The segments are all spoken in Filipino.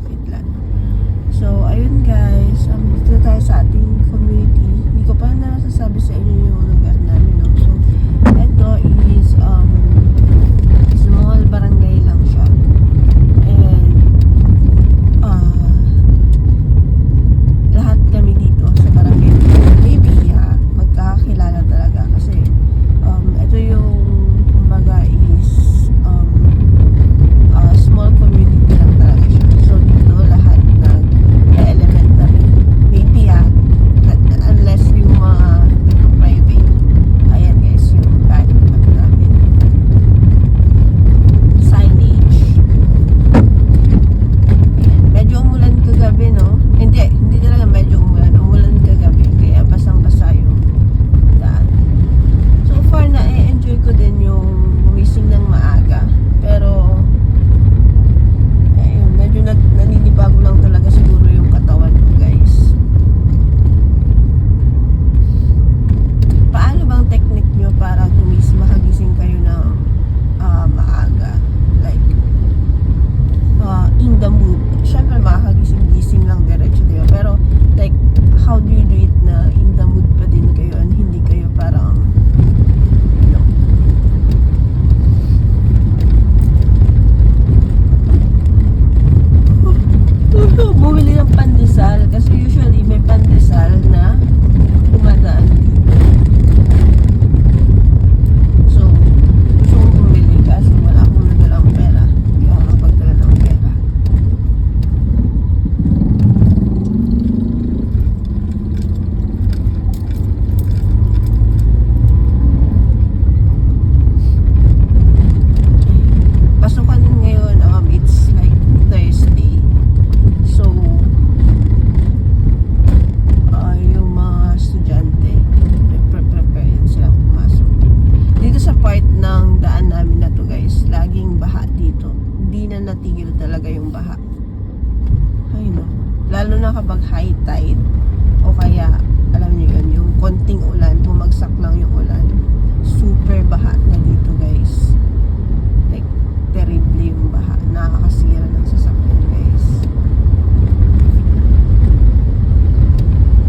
Kidlat. So, ayun guys, dito tayo sa ating community. Hindi ko pa nasasabi sa inyo yung lugar namin, no? So, ito is small barangay lang siya. And lahat kami dito sa barangay maybe magkakakilala talaga kasi ito yung kumbaga is small community lang talaga siya. So dito lahat ng elementary maybe unless yung mga private. Ayan guys yung backpack namin, signage. Ayan. Medyo umulan kagabi, no? Hindi talaga medyo umulan kagabi kaya basang-basa yung daan. So far na-enjoy ko din yung gumising ng maaga, pero ayun, medyo naninibago lang talaga siguro yung katawan ko guys. Paano bang technique nyo para makagising kayo ng maaga? Like in the mood. Syempre makakagising-gising lang diretso kayo, pero like how do you do it na in the mood pa din kayo and hindi kayo parang bumili ng pandesal kasi usually may pandesal na dumadaan dito. So gusto kong bumili kasi wala akong nadalang pera. Hindi ako nakapagdala ng pera. Pasukan ngayon, it's like Thursday. So, yung mga estudyante, prepare yun silang pumasok. Dito sa part ng daan namin na to guys, laging baha dito. Hindi na natigil talaga yung baha. Ay no. Lalo na kapag high tide, o kaya, alam niyo yun, yung konting ulan, bumagsak lang yung ulan. Super baha na dito guys. Like, terrible yung baha. Nakakasira ng sasakyan guys.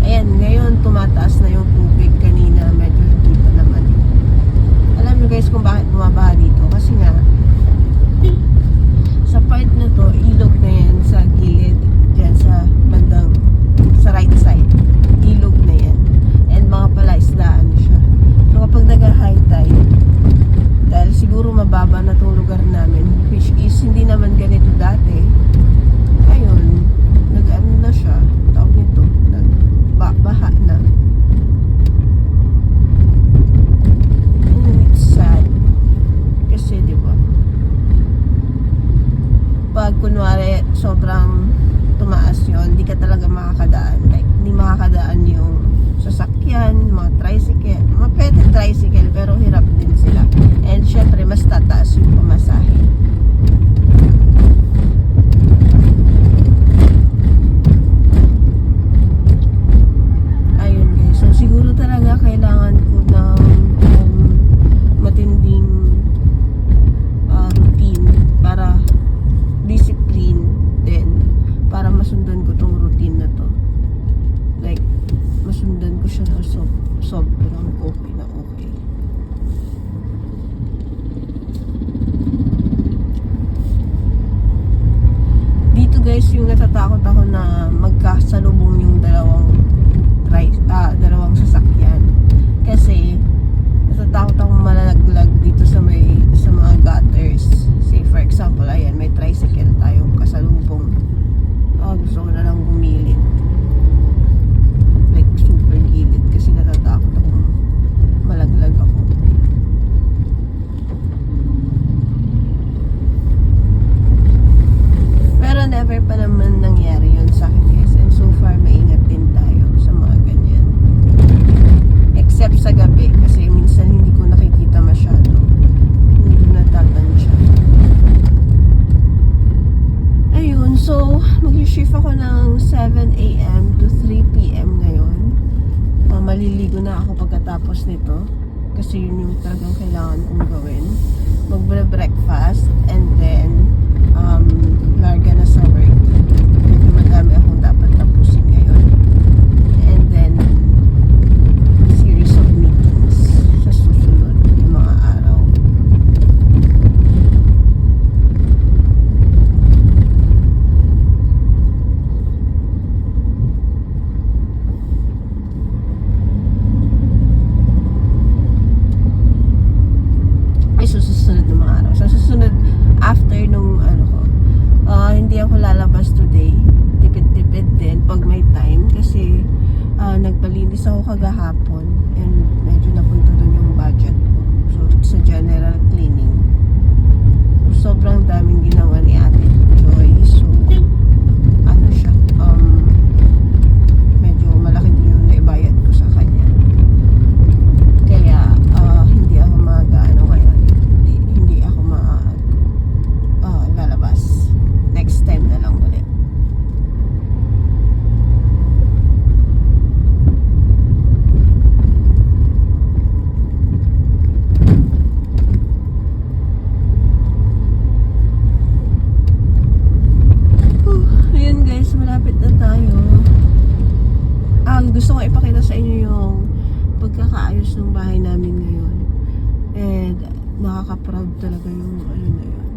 Ayan, ngayon tumataas na yung tubig. Kanina medyo hindi pa naman. Alam niyo guys kung bakit bumabaha dito? Kasi nga sa part na to, ilog na yan sa gilid, dyan sa bandang, sa right side, ilog na yan. And mga palaisdaan siya. So kapag nag-high tide, dahil siguro mababa na tong lugar namin, which is hindi naman ganito dati, ayun, nag-ano na siya, tawag nito, baha na. And it's sad. Kasi, di ba? Pag kunwari, sobrang tumaas yun, hindi ka talaga makakadaan. Like, hindi makakadaan yung sasakyan, mga tricycle. Mga pwede tricycle, pero hirap din sila. And syempre, mas tataas yung pamasahe. Ayun guys. So, siguro talaga kailangan ko ng matinding routine para discipline din. Para masundan ko tong routine na to. Like, masundan ko siya na sobrang okay na okay. Dito guys, yung natatakot ako na magkasalubong yung dalawang sasakyan. Kasi natatakot akong malalaglag dito sa mga gutters. Say for example, ayan, may tricycle tayong kasalubong. Gusto ko na lang gumilid. Like super gilid kasi natatakot akong malaglag ako. Pero never pa naman nangyari yun sa akin guys. And so far, maingat din tayo sa mga ganyan. Except sa gabi kasi minsan hindi ko nakikita masyado. Hindi ko natatansya. Ayun, so mag-shift ako ng 7 a.m. to 3 p.m. ngayon. Maliligo na ako pagkatapos nito kasi yun yung talagang kailangan kong gawin. Mag-breakfast and then larga na sa work. kagahapon and medyo napunta dun yung budget ko. So, sa general cleaning. So, sobrang daming ginawa ni Ate Joy. So, ano siya, medyo malaki din yung naibayad ko sa kanya. Kaya, hindi ako mag-ano ngayon. Hindi ako lalabas. Next time na lang ulit. Ayun guys, malapit na tayo. Gusto ko ipakita sa inyo yung pagkakaayos ng bahay namin ngayon. And nakaka-proud talaga yung ano na yun.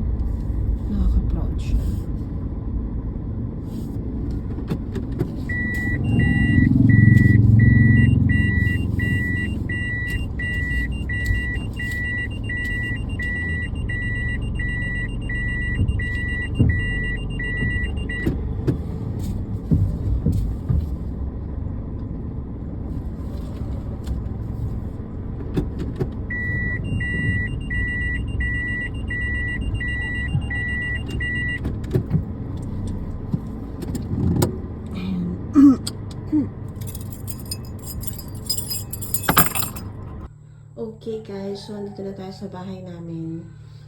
Nakaka-proud siya. Okay guys, so nandito na tayo sa bahay namin.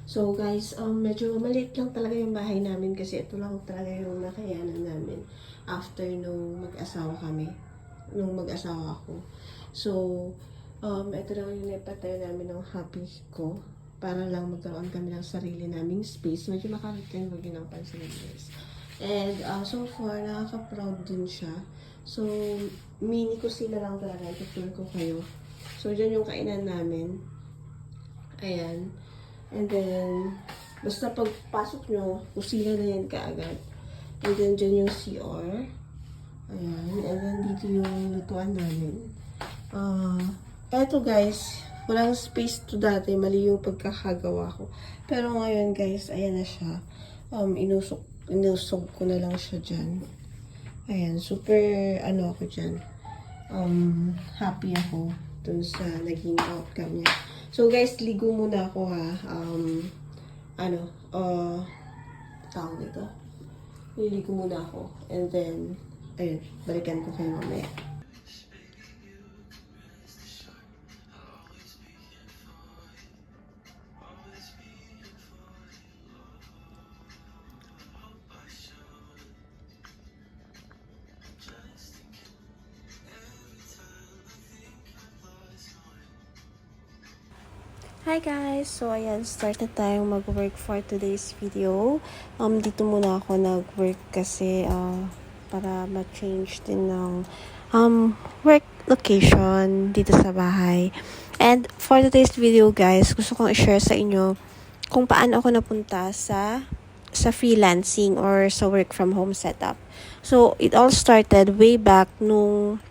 So guys, medyo maliit lang talaga yung bahay namin kasi ito lang talaga yung nakayanan namin after nung mag-asawa kami. Nung mag-asawa ako. So, ito lang yung naipatayo namin ng hobby ko para lang magkaroon kami ng sarili naming space. Medyo makarating wag yun ang pansin guys. And so far, nakaka-proud din siya. So, mini kusina lang talaga. Ito ko kayo. So, dyan yung kainan namin. Ayan. And then, basta pagpasok nyo, kusina na yan kaagad. And then, dyan yung CR. Ayan. And then, dito yung lutuan namin. Eto guys, walang space to dati. Mali yung pagkakagawa ko. Pero ngayon guys, ayan na siya. Inusog ko na lang siya dyan. Ayan. Super, ako dyan. Happy ako dun sa naging outcome niya. So guys, ligo muna ako ha. Tawag nito. Liligo muna ako. And then, ayun, balikan ko kayo mamaya. Hi guys! So ayan, start na tayong mag-work for today's video. Dito muna ako nag-work kasi para ma-change din ng work location dito sa bahay. And for today's video guys, gusto kong i-share sa inyo kung paano ako napunta sa freelancing or sa work from home setup. So it all started way back nung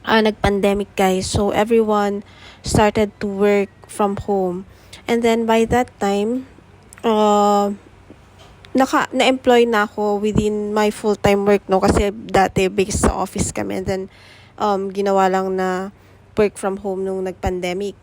nag-pandemic guys. So everyone started to work from home. And then by that time, na-employ na ako within my full-time work, no? Kasi dati based sa office kami. And then, ginawa lang na work from home nung nag-pandemic.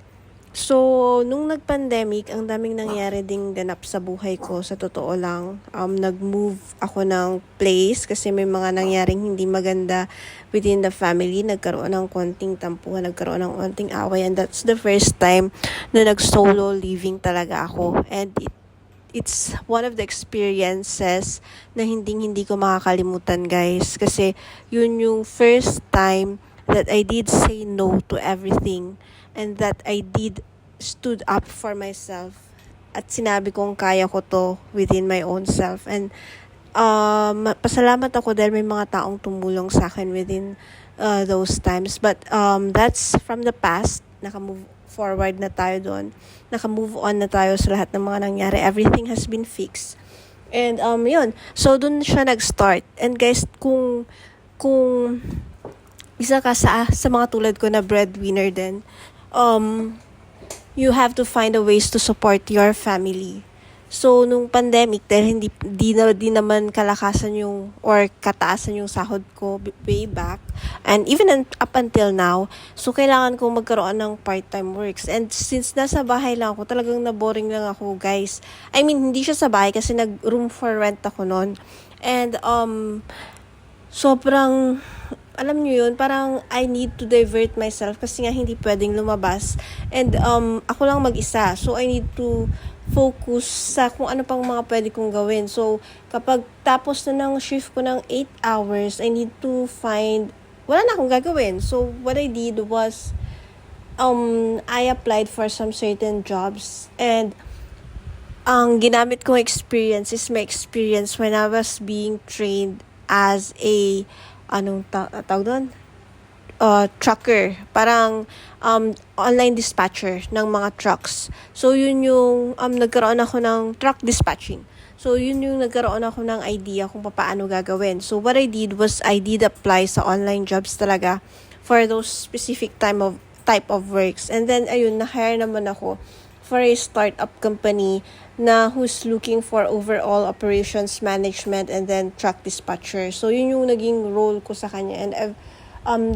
So, nung nag-pandemic, ang daming nangyari ding ganap sa buhay ko. Sa totoo lang, nag-move ako ng place kasi may mga nangyaring hindi maganda within the family. Nagkaroon ng konting tampuhan, nagkaroon ng konting away. And that's the first time na nag-solo living talaga ako. And it's one of the experiences na hindi ko makakalimutan, guys. Kasi yun yung first time that I did say no to everything. And that I did stood up for myself. At sinabi kong kaya ko to within my own self. And pasalamat ako dahil may mga taong tumulong sa akin within those times. But that's from the past. Naka-move forward na tayo doon. Naka-move on na tayo sa lahat ng mga nangyari. Everything has been fixed. And yun. So doon siya nag-start. And guys, kung isa ka sa mga tulad ko na breadwinner din, you have to find a ways to support your family. So, nung pandemic, dahil di naman kalakasan yung, or kataasan yung sahod ko way back, and even up until now, so kailangan kong magkaroon ng part-time works. And since nasa bahay lang ako, talagang na-boring lang ako, guys. I mean, hindi siya sa bahay kasi nag-room for rent ako noon. And, sobrang, alam nyo yun, parang I need to divert myself kasi nga hindi pwedeng lumabas. And, ako lang mag-isa. So, I need to focus sa kung ano pang mga pwede kong gawin. So, kapag tapos na ng shift ko ng 8 hours, I need to find, wala na akong gagawin. So, what I did was, I applied for some certain jobs, and ang ginamit kong experience is my experience when I was being trained as a, tawag doon? Trucker. Parang, online dispatcher ng mga trucks. So, yun yung, nagkaroon ako ng truck dispatching. So, yun yung nagkaroon ako ng idea kung paano gagawin. So, what I did was, I did apply sa online jobs talaga for those specific type of works. And then, ayun, na-hire naman ako for a startup company na who's looking for overall operations management and then truck dispatcher. So, yun yung naging role ko sa kanya. And I've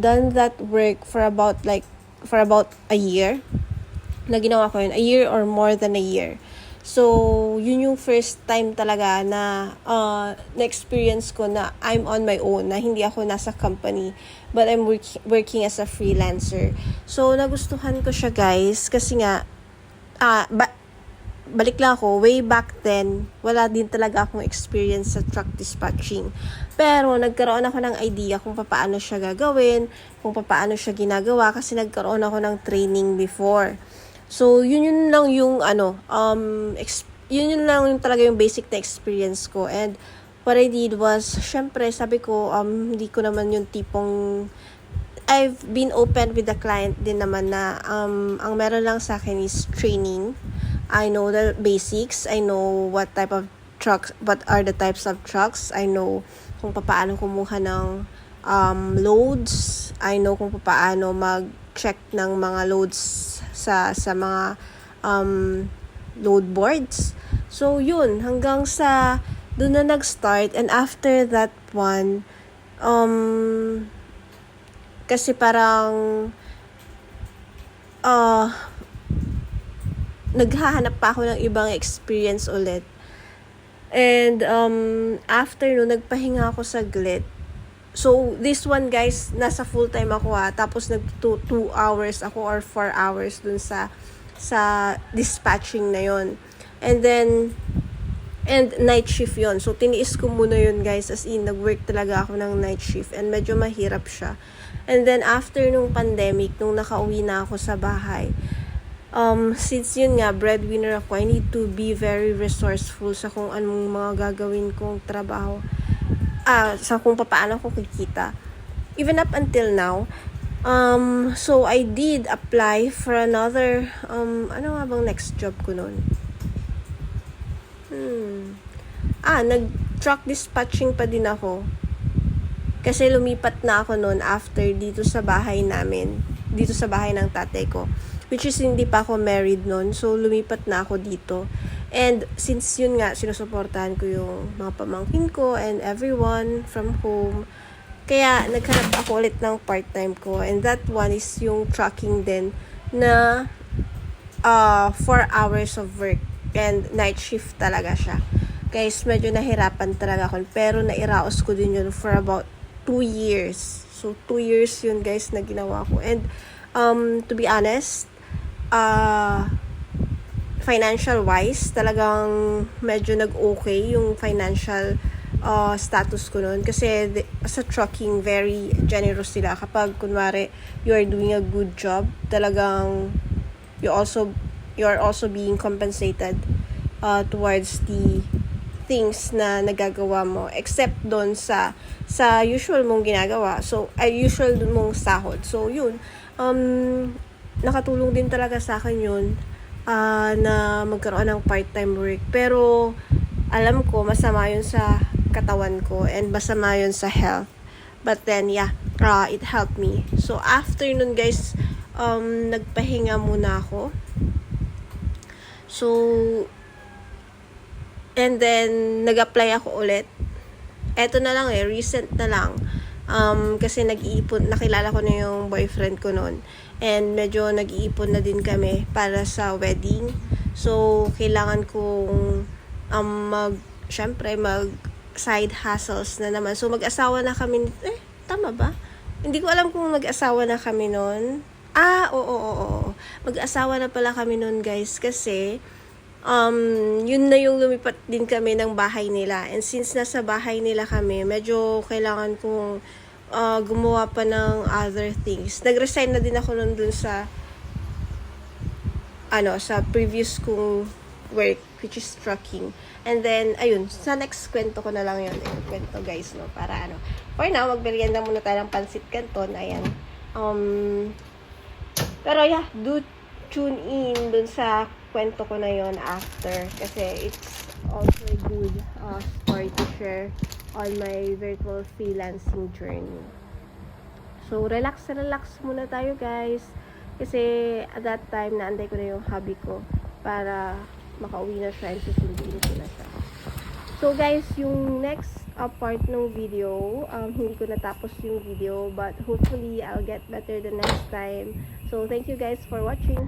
done that work for about a year. Na ginawa ko yun, a year or more than a year. So, yun yung first time talaga na na-experience ko na I'm on my own, na hindi ako nasa company, but I'm working as a freelancer. So, nagustuhan ko siya, guys, kasi nga, balik lang ako, way back then, wala din talaga akong experience sa truck dispatching. Pero, nagkaroon ako ng idea kung paano siya gagawin, kung paano siya ginagawa, kasi nagkaroon ako ng training before. So, yun lang yung, yun lang yung talaga yung basic na experience ko. And, what I did was, syempre, sabi ko, hindi ko naman yung tipong, I've been open with the client din naman na, ang meron lang sa akin is training. I know the basics. I know what are the types of trucks. I know kung paano kumuha ng loads. I know kung paano mag-check ng mga loads sa mga load boards. So, yun. Hanggang sa doon na nag-start. And after that one, kasi parang naghahanap pa ako ng ibang experience ulit. And after no, nagpahinga ako saglit. So, this one, guys, nasa full-time ako tapos 2 hours ako or 4 hours dun sa dispatching na yon. And night shift yon. So, tiniis ko muna yun, guys. As in, nag-work talaga ako ng night shift. And medyo mahirap siya. And then, after nung pandemic, nung nakauwi na ako sa bahay, since yun nga, breadwinner ako, I need to be very resourceful sa kung anong mga gagawin kong trabaho. Sa kung paano ko kikita. Even up until now. So, I did apply for another, ano nga bang next job ko nun? Nag-truck dispatching pa din ako. Kasi lumipat na ako noon after dito sa bahay namin. Dito sa bahay ng tatay ko. Which is hindi pa ako married noon. So, lumipat na ako dito. And since yun nga, sinusuportahan ko yung mga pamangkin ko and everyone from home. Kaya, naghanap ako ulit ng part-time ko. And that one is yung trucking din na 4 hours of work. And night shift talaga siya. Guys, medyo nahirapan talaga ako. Pero nairaos ko din yun for about 2 years. So, 2 years yun, guys, na ginawa ko. And, to be honest, financial-wise, talagang medyo nag-okay yung financial status ko noon. Kasi sa trucking, very generous sila. Kapag, kunwari, you are doing a good job, talagang you are also being compensated towards the things na nagagawa mo, except doon sa usual mong ginagawa. So, usual mong sahod. So, yun. Nakatulong din talaga sa akin yun na magkaroon ng part-time work. Pero, alam ko, masama yun sa katawan ko and masama yun sa health. But then, yeah, it helped me. So, after nun, guys, nagpahinga muna ako. So, And then, nag-apply ako ulit. Eto na lang recent na lang. Kasi nag-iipon, nakilala ko na yung boyfriend ko noon. And medyo nag-iipon na din kami para sa wedding. So, kailangan kong syempre, side hustles na naman. So, mag-asawa na kami. Tama ba? Hindi ko alam kung mag-asawa na kami noon. Oo. Mag-asawa na pala kami noon, guys. Kasi, yun na yung lumipat din kami ng bahay nila. And since nasa bahay nila kami, medyo kailangan kong gumawa pa ng other things. Nag-resign na din ako nun dun sa sa previous kong work, which is trucking. And then, ayun, sa next kwento ko na lang yun. Kwento, guys, no? Para for now, magmerienda muna tayo ng pansit canton. Ayan. Pero yeah, do tune in dun sa kwento ko na yon after, kasi it's also a good story to share on my virtual freelancing journey. So, relax muna tayo, guys, kasi at that time, naantay ko na yung hubby ko para makauwi na siya and susunduin ko na siya. So, guys, yung next part ng video, hindi ko natapos yung video, but hopefully, I'll get better the next time. So, thank you guys for watching.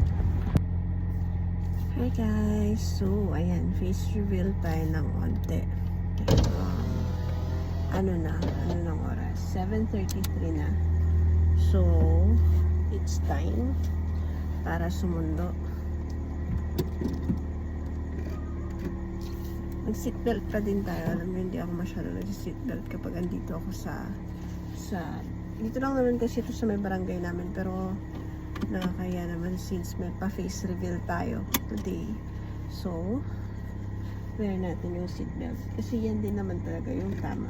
Hi guys! So, ayan, face reveal tayo ng onte. Ano ng oras? 7:33 na. So, it's time para sumundo. Mag-seatbelt pa din tayo. Alam mo, hindi ako masyado nag-seatbelt kapag andito ako sa dito lang naman kasi ito sa may barangay namin, pero nakakaya naman since may pa-face reveal tayo today. So, wear natin yung seatbelt. Kasi yan din naman talaga yung tama.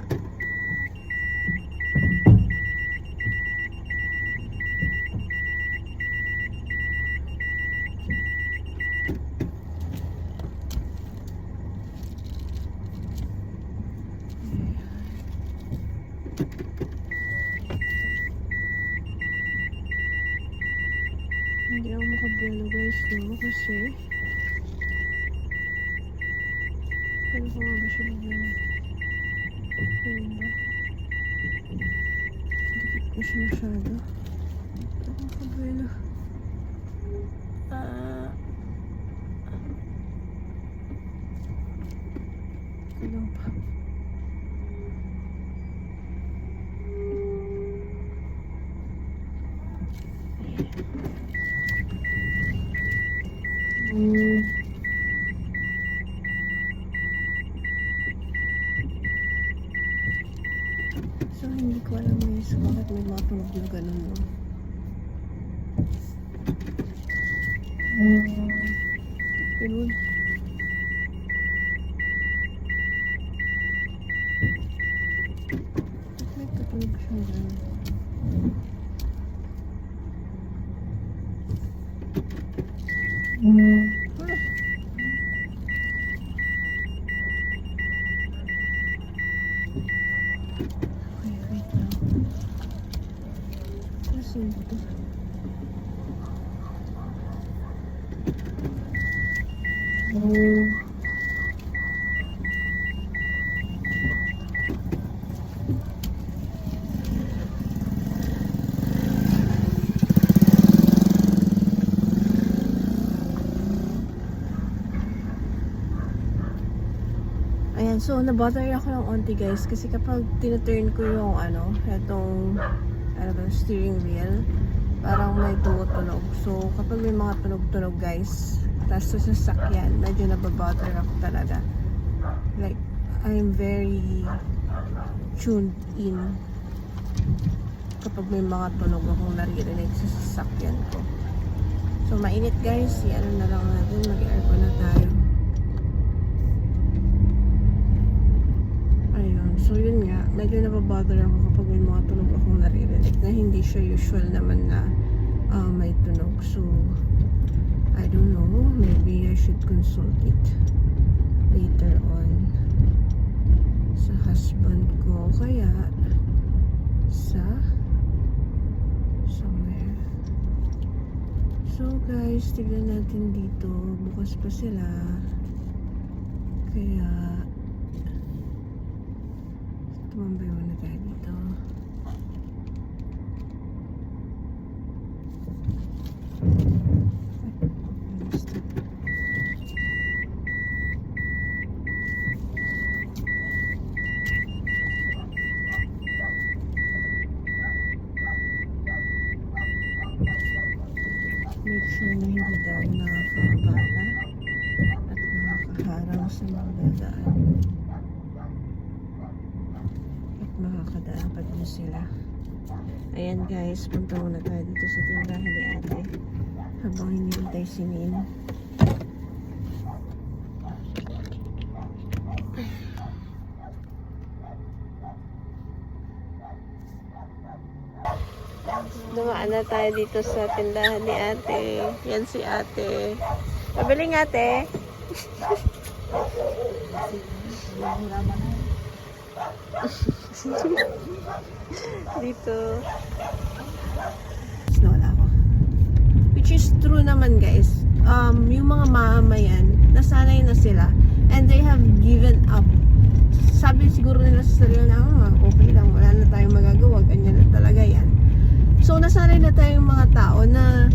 Hindi ako makabuelo, guys, no? Kasi paano ko nga ba siya bubuelo? Ayun ba? Dikit ko siya masyado. Hindi ako makabuelo. Kulang pa. So, hindi ko alam guys bakit may mga tunog na ganun, no? Ganun. May tutunog siya ganun. Wait lang. Kasi ito. Ayan, so nabother ako ng onti guys kasi kapag tinaturn ko yung etong steering wheel, parang may tumutunog. So kapag may mga tunog-tunog guys, tapos sa sasakyan, medyo nababother ako talaga. Like, I'm very tuned in kapag may mga tunog akong naririnig sa sasakyan ko. So mainit guys, na lang natin, mag-aircon na tayo. So yun nga, medyo nababother ako kapag may mga tunog akong naririnig na hindi siya usual naman na may tunog. So, I don't know, maybe I should consult it later on sa husband ko, kaya sa somewhere. So guys, tignan natin dito, bukas pa sila. Kaya tumambay muna tayo dito. Make sure na hindi tayo nakakabala at nakakaharang sa mga dadaan. At makakadaan pa din sila. Ayan guys, punta muna tayo dito sa tindahan ni ate habang hinihintay si Min. Dumaan na tayo dito sa tindahan ni ate. Yan si ate. Pabiling ate. Dito. Nawala ako. Which is true naman guys. Yung mga mamamayan, nasanay na sila. And they have given up. Sabi siguro nila sa sarili na, okay lang, wala na tayong magagawa. Ganyan na talaga yan. So, nasanay na tayong mga tao na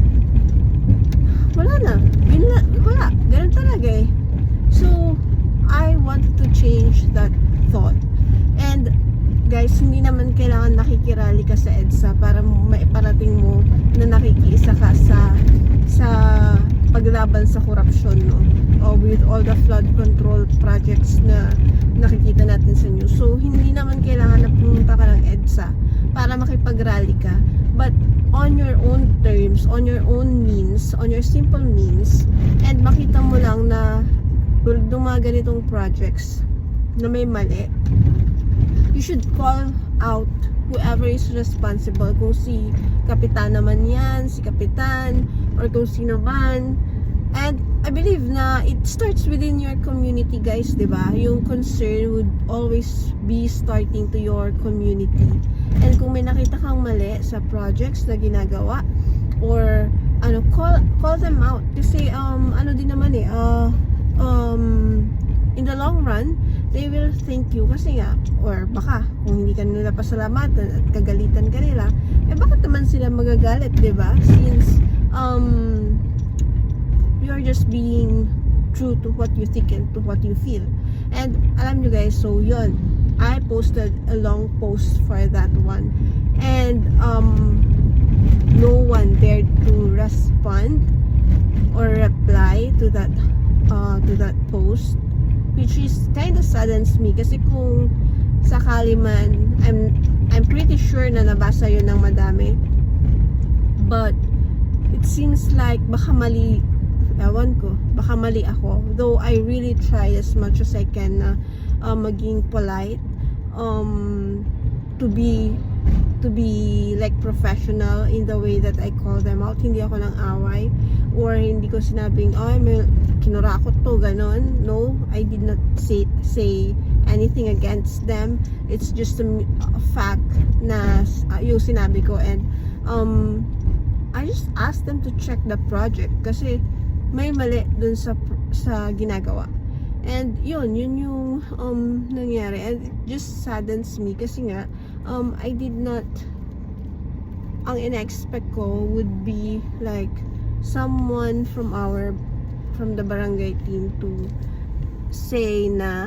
wala na. Wala. Ganun talaga eh. So, I want to change that thought. And, guys, hindi naman kailangan nakikirali ka sa EDSA para maiparating mo na nakikiisa ka sa paglaban sa korupsyon, no? O with all the flood control projects na nakikita natin sa news. So, hindi naman kailangan na pumunta ka ng EDSA para makipag-rally ka. But on your own terms, on your own means, on your simple means, and makita mo lang na mga ganitong projects na may mali, you should call out whoever is responsible. Kung si kapitan naman yan, si kapitan, or kung sino man. And I believe na it starts within your community, guys, diba? Yung concern would always be starting to your community. And kung may nakita kang mali sa projects na ginagawa, or call them out. Kasi din naman in the long run, they will thank you kasi nga, or baka kung hindi ka nila pasalamatan at kagalitan ka nila, bakit naman sila magagalit, diba? Since you are just being true to what you think and to what you feel. And alam nyo guys, so yun, I posted a long post for that one, and no one dared to respond or reply to that post, which is kind of saddens me kasi kung sakali man, I'm pretty sure na nabasa yun ng madami, but it seems like baka mali, ewan ko, baka mali ako, though I really try as much as I can na maging polite, to be like professional in the way that I call them out. Hindi ako ng away, or hindi ko sinabing, may kinurakot to, ganon. No, I did not say anything against them. It's just a fact na yung sinabi ko, and I just asked them to check the project kasi may mali dun sa ginagawa. And yun yung nangyari, and it just saddens me kasi nga I did not, ang in-expect ko would be like someone from the barangay team to say na